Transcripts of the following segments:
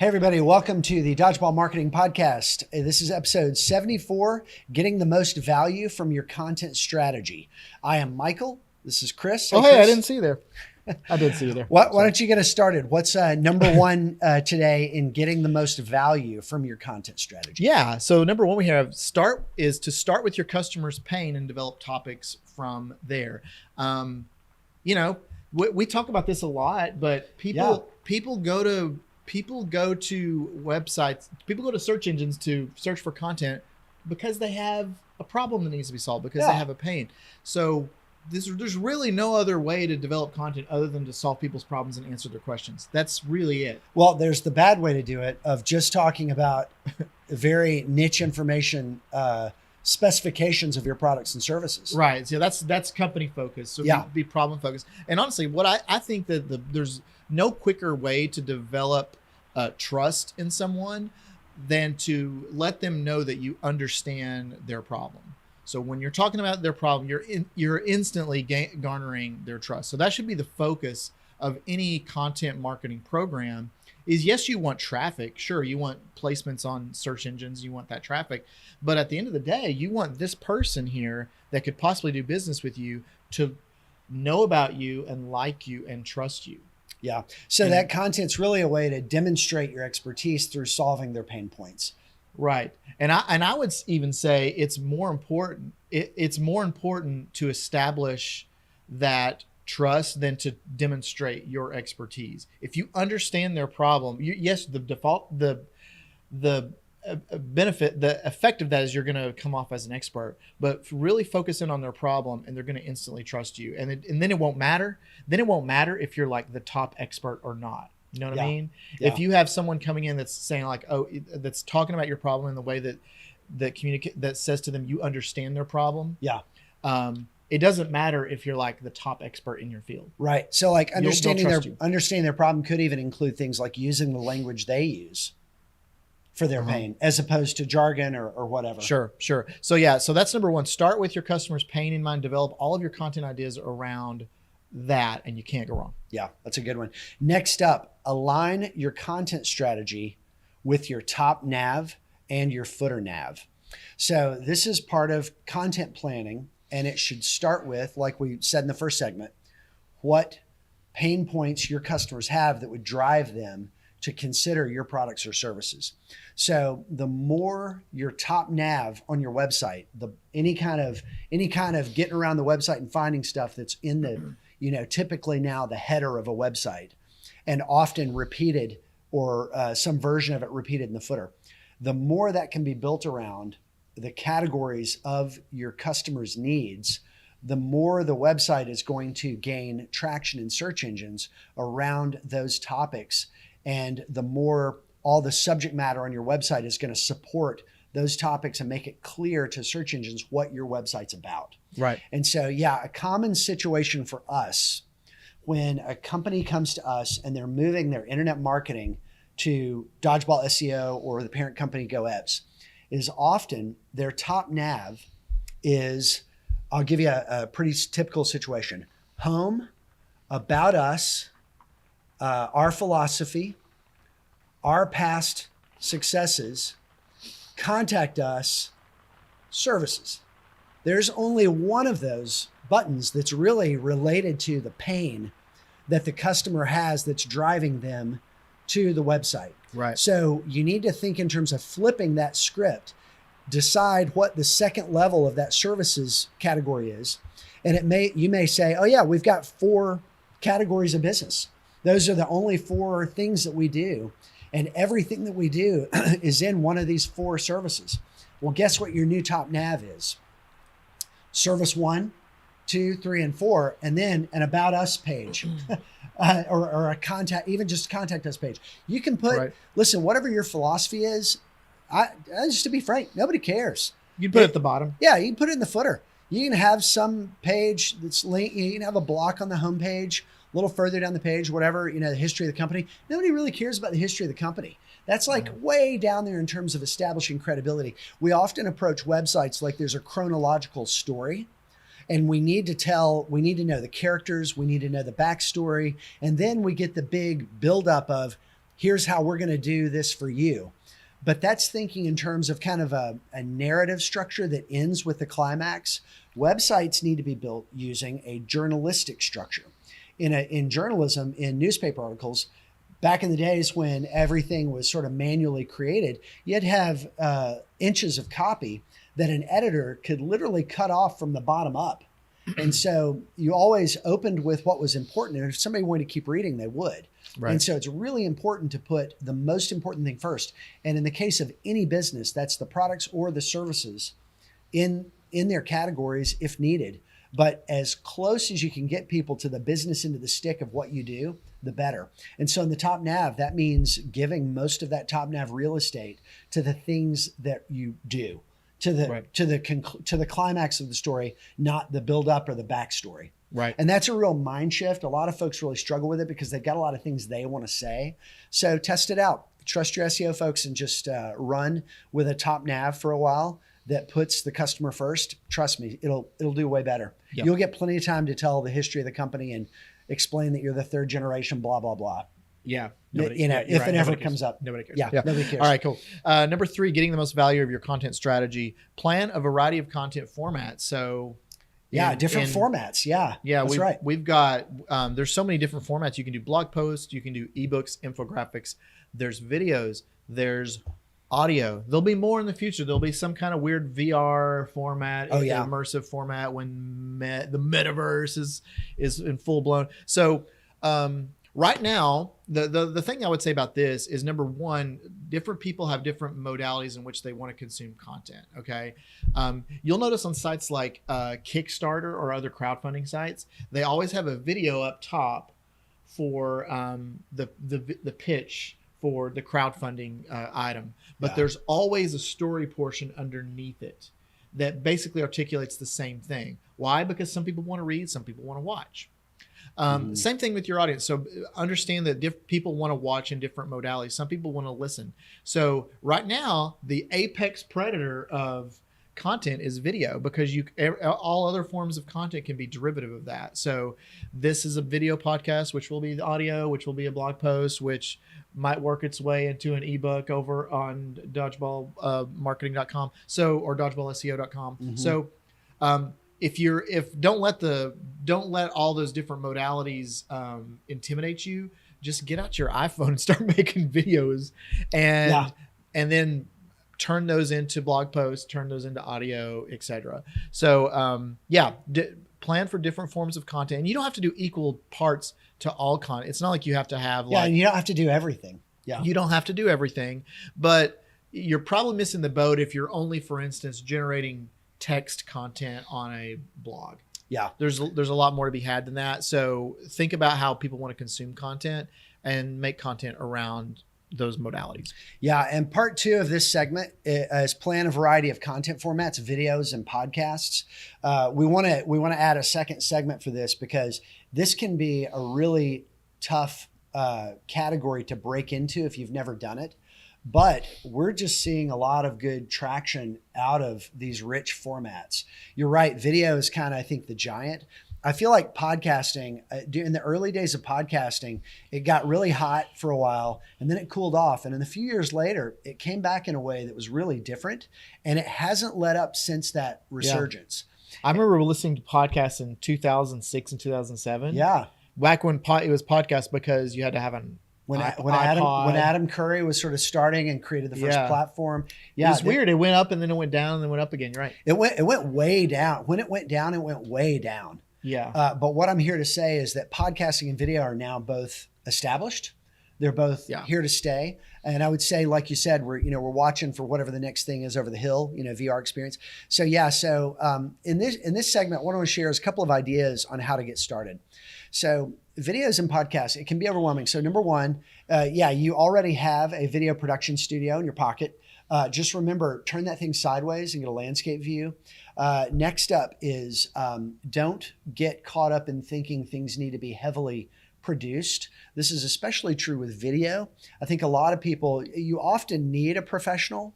Hey everybody, welcome to the Dodgeball Marketing Podcast. This is episode 74, Getting the Most Value from Your Content Strategy. I am Michael. This is Chris. Hey, Chris. I didn't see you there. I did see you there. Why don't you get us started? What's number one today in getting the most value from your content strategy? Yeah. So number one, we have start with your customer's pain and develop topics from there. We talk about this a lot, but people go to websites, people go to search engines to search for content because they have a problem that needs to be solved, because they have a pain. So there's really no other way to develop content other than to solve people's problems and answer their questions. That's really it. Well, there's the bad way to do it of just talking about very niche information, specifications of your products and services. Right. So that's company focused. So be problem focused. And honestly, what I think that there's no quicker way to develop trust in someone than to let them know that you understand their problem. So when you're talking about their problem, you're instantly garnering their trust. So that should be the focus of any content marketing program. Is yes, you want traffic. Sure, you want placements on search engines. You want that traffic. But at the end of the day, you want this person here that could possibly do business with you to know about you and like you and trust you. Yeah. So that content's really a way to demonstrate your expertise through solving their pain points. Right. And I would even say it's more important. It's more important to establish that trust than to demonstrate your expertise. If you understand their problem, the benefit, the effect of that is you're going to come off as an expert, but really focus in on their problem and they're going to instantly trust you. And then it won't matter. Then it won't matter if you're like the top expert or not. You know what I mean? Yeah. If you have someone coming in that's saying like, that's talking about your problem in the way that says to them, you understand their problem. Yeah. It doesn't matter if you're like the top expert in your field. Right. So like understanding their problem could even include things like using the language they use for their pain, as opposed to jargon or whatever. Sure. So that's number one. Start with your customer's pain in mind. Develop all of your content ideas around that, and you can't go wrong. Yeah, that's a good one. Next up, align your content strategy with your top nav and your footer nav. So this is part of content planning, and it should start with, like we said in the first segment, what pain points your customers have that would drive them to consider your products or services. So the more your top nav on your website, any kind of getting around the website and finding stuff that's in the typically now the header of a website, and often repeated or some version of it repeated in the footer. The more that can be built around the categories of your customers' needs, the more the website is going to gain traction in search engines around those topics. And the more all the subject matter on your website is going to support those topics and make it clear to search engines what your website's about. Right. And so, a common situation for us when a company comes to us and they're moving their internet marketing to Dodgeball SEO or the parent company GoEps is often their top nav is, I'll give you a pretty typical situation: home, about us, our philosophy, our past successes, contact us, services. There's only one of those buttons that's really related to the pain that the customer has that's driving them to the website. Right. So you need to think in terms of flipping that script, decide what the second level of that services category is. And you may say, oh yeah, we've got 4 categories of business. Those are the only 4 things that we do. And everything that we do is in one of these 4 services. Well, guess what your new top nav is? Service 1, 2, 3, and 4, and then an about us page or a contact, even just contact us page. You can put, listen, whatever your philosophy is, just to be frank, nobody cares. You can put it at the bottom. Yeah, you can put it in the footer. You can have some page that's linked. You can have a block on the homepage, a little further down the page, whatever, the history of the company. Nobody really cares about the history of the company. That's like way down there in terms of establishing credibility. We often approach websites like there's a chronological story, and we need to know the characters, we need to know the backstory, and then we get the big buildup of here's how we're going to do this for you. But that's thinking in terms of kind of a narrative structure that ends with the climax. Websites need to be built using a journalistic structure. In journalism, in newspaper articles, back in the days when everything was sort of manually created, you'd have inches of copy that an editor could literally cut off from the bottom up. And so you always opened with what was important. And if somebody wanted to keep reading, they would. Right. And so it's really important to put the most important thing first. And in the case of any business, that's the products or the services in their categories if needed. But as close as you can get people to the business end of the stick of what you do, the better. And so in the top nav, that means giving most of that top nav real estate to the things that you do, to the climax of the story, not the build up or the backstory. Right. And that's a real mind shift. A lot of folks really struggle with it because they've got a lot of things they want to say. So test it out. Trust your SEO folks and just run with a top nav for a while that puts the customer first. Trust me, it'll do way better. Yep. You'll get plenty of time to tell the history of the company and explain that you're the third generation, blah, blah, blah. Yeah. If it ever comes up. Nobody cares. Yeah, nobody cares. All right, cool. Number 3, getting the most value of your content strategy. Plan a variety of content formats. So different formats. Yeah, that's right. We've got, there's so many different formats. You can do blog posts, you can do ebooks, infographics, there's videos, there's audio. There'll be more in the future. There'll be some kind of weird VR format, immersive format when the metaverse is in full blown. So right now, the thing I would say about this is, number one, different people have different modalities in which they want to consume content. Okay. You'll notice on sites like Kickstarter or other crowdfunding sites, they always have a video up top for the pitch for the crowdfunding item, but there's always a story portion underneath it that basically articulates the same thing. Why? Because some people want to read, some people want to watch. Same thing with your audience. So understand that people want to watch in different modalities. Some people want to listen. So right now, the apex predator of content is video, because all other forms of content can be derivative of that. So this is a video podcast, which will be the audio, which will be a blog post, which might work its way into an ebook over on dodgeballmarketing.com. Or dodgeballseo.com. Mm-hmm. So don't let all those different modalities intimidate you. Just get out your iPhone and start making videos, and then turn those into blog posts, turn those into audio, etc. So plan for different forms of content. And you don't have to do equal parts to all content. It's not like you have to have and you don't have to do everything. Yeah. You don't have to do everything, but you're probably missing the boat if you're only, for instance, generating text content on a blog. Yeah. There's a lot more to be had than that. So think about how people want to consume content and make content around those modalities. Yeah. And part 2 of this segment is plan a variety of content formats, videos and podcasts. We want to add a second segment for this because this can be a really tough category to break into if you've never done it. But we're just seeing a lot of good traction out of these rich formats. You're right. Video is kind of, I think, the giant. I feel like podcasting, in the early days of podcasting, it got really hot for a while and then it cooled off. And then a few years later, it came back in a way that was really different. And it hasn't let up since that resurgence. Yeah. I remember listening to podcasts in 2006 and 2007. Yeah. Back when it was podcast because you had to have an When Adam Curry was sort of starting and created the first platform. Yeah. It was weird. It went up and then it went down and then went up again. You're right. It went way down. When it went down, it went way down. Yeah. But what I'm here to say is that podcasting and video are now both established. They're both here to stay. And I would say, like you said, we're watching for whatever the next thing is over the hill, VR experience. So in this segment, what I want to share is a couple of ideas on how to get started. So videos and podcasts, it can be overwhelming. So number one, you already have a video production studio in your pocket. Just remember, turn that thing sideways and get a landscape view. Next up is don't get caught up in thinking things need to be heavily produced. This is especially true with video. I think a lot of people, you often need a professional,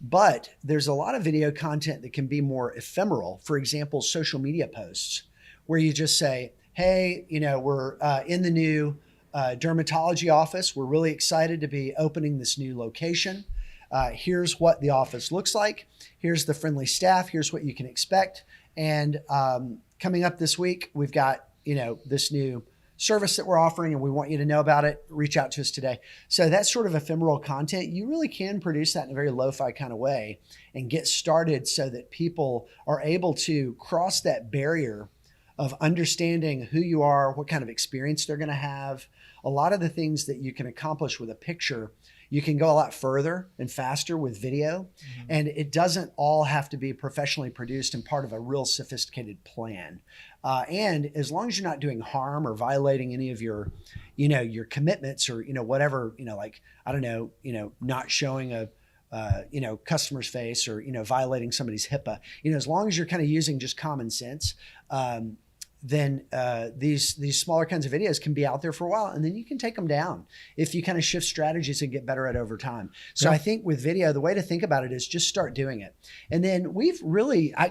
but there's a lot of video content that can be more ephemeral. For example, social media posts, where you just say, hey, we're in the new dermatology office. We're really excited to be opening this new location. Here's what the office looks like. Here's the friendly staff. Here's what you can expect. And coming up this week, we've got, this new service that we're offering, and we want you to know about it. Reach out to us today. So that's sort of ephemeral content. You really can produce that in a very lo-fi kind of way and get started so that people are able to cross that barrier of understanding who you are, what kind of experience they're going to have. A lot of the things that you can accomplish with a picture, you can go a lot further and faster with video. Mm-hmm. And it doesn't all have to be professionally produced and part of a real sophisticated plan. And as long as you're not doing harm or violating any of your, your commitments or, whatever, not showing a, customer's face or, violating somebody's HIPAA, as long as you're kind of using just common sense, then these smaller kinds of videos can be out there for a while, and then you can take them down if you kind of shift strategies and get better at over time. So I think with video, the way to think about it is just start doing it. And then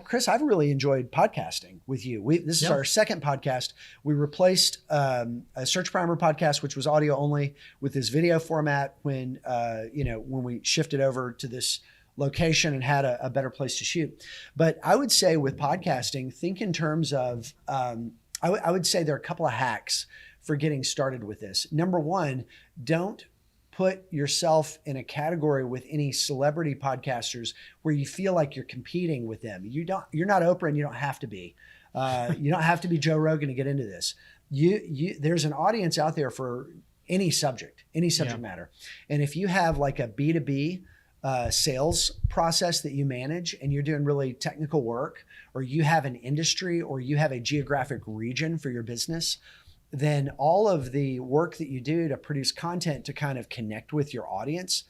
Chris, I've really enjoyed podcasting with you. This is our second podcast. We replaced a Search Primer podcast, which was audio only, with this video format when we shifted over to this location and had a better place to shoot. But I would say with podcasting, think in terms of, I would say there are a couple of hacks for getting started with this. Number one, don't put yourself in a category with any celebrity podcasters where you feel like you're competing with them. You're not Oprah, and you don't have to be. You don't have to be Joe Rogan to get into this. There's an audience out there for any subject matter. And if you have like a B2B sales process that you manage and you're doing really technical work, or you have an industry or you have a geographic region for your business, then all of the work that you do to produce content to kind of connect with your audience,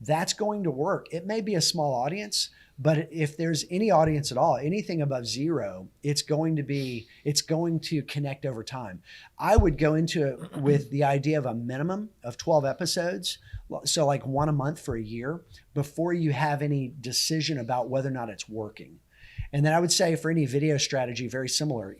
that's going to work. It may be a small audience, but if there's any audience at all, anything above zero, it's going to connect over time. I would go into it with the idea of a minimum of 12 episodes. So like one a month for a year before you have any decision about whether or not it's working. And then I would say for any video strategy, very similar,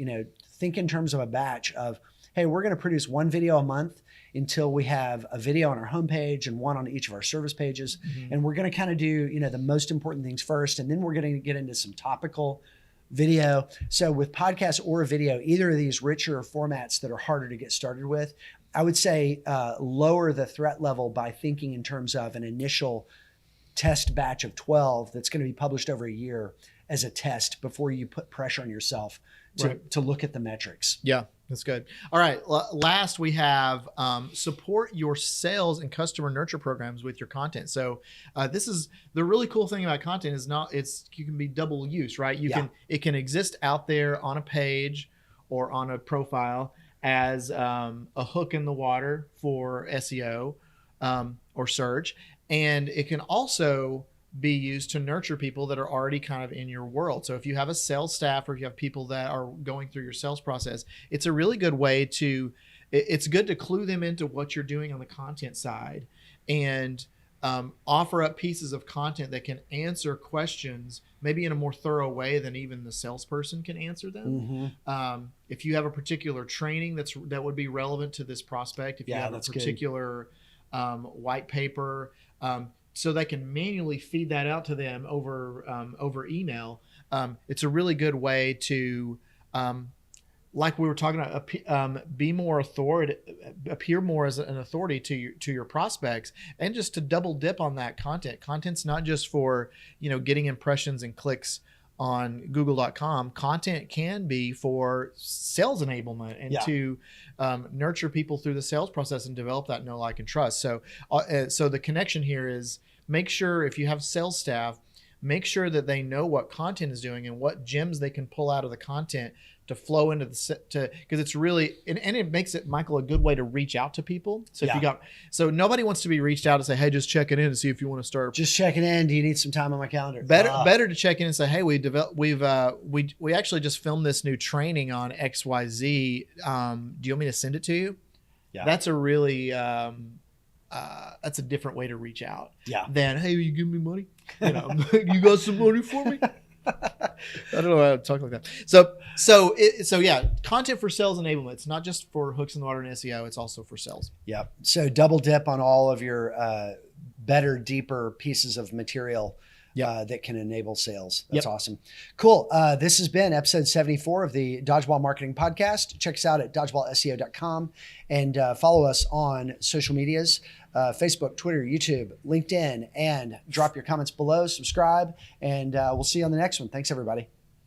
think in terms of a batch of, hey, we're going to produce one video a month until we have a video on our homepage and one on each of our service pages. Mm-hmm. And we're going to kind of do, the most important things first. And then we're going to get into some topical video. So with podcast or video, either of these richer formats that are harder to get started with, I would say lower the threat level by thinking in terms of an initial test batch of 12 that's going to be published over a year as a test before you put pressure on yourself to look at the metrics. Yeah, that's good. All right. Last, we have support your sales and customer nurture programs with your content. So this is the really cool thing about content is you can be double use, right? It can exist out there on a page or on a profile as a hook in the water for SEO or search. And it can also be used to nurture people that are already kind of in your world. So if you have a sales staff or if you have people that are going through your sales process, it's a really good way it's good to clue them into what you're doing on the content side and offer up pieces of content that can answer questions maybe in a more thorough way than even the salesperson can answer them. Mm-hmm. If you have a particular training that would be relevant to this prospect, if you have a particular white paper, so they can manually feed that out to them over email. It's a really good way to, like we were talking about, be more appear more as an authority to your prospects, and just to double dip on that content. Content's not just for getting impressions and clicks on Google.com. Content can be for sales enablement and to nurture people through the sales process and develop that know, like, and trust. So the connection here is make sure if you have sales staff, make sure that they know what content is doing and what gems they can pull out of the content to flow into because it's really, and it makes it, Michael, a good way to reach out to people. So so nobody wants to be reached out and say, hey, just checking in to see if you want to start. Just checking in. Do you need some time on my calendar? Better to check in and say, hey, we actually just filmed this new training on XYZ. Do you want me to send it to you? Yeah. That's a really, that's a different way to reach out than, hey, will you give me money? You got some money for me? I don't know how to talk like that. So yeah, content for sales enablement. It's not just for hooks in the water and SEO. It's also for sales. Yep. So double dip on all of your better, deeper pieces of material that can enable sales. That's awesome. Cool. This has been episode 74 of the Dodgeball Marketing Podcast. Check us out at dodgebalrseo.com and follow us on social medias, Facebook, Twitter, YouTube, LinkedIn, and drop your comments below, subscribe, and we'll see you on the next one. Thanks, everybody.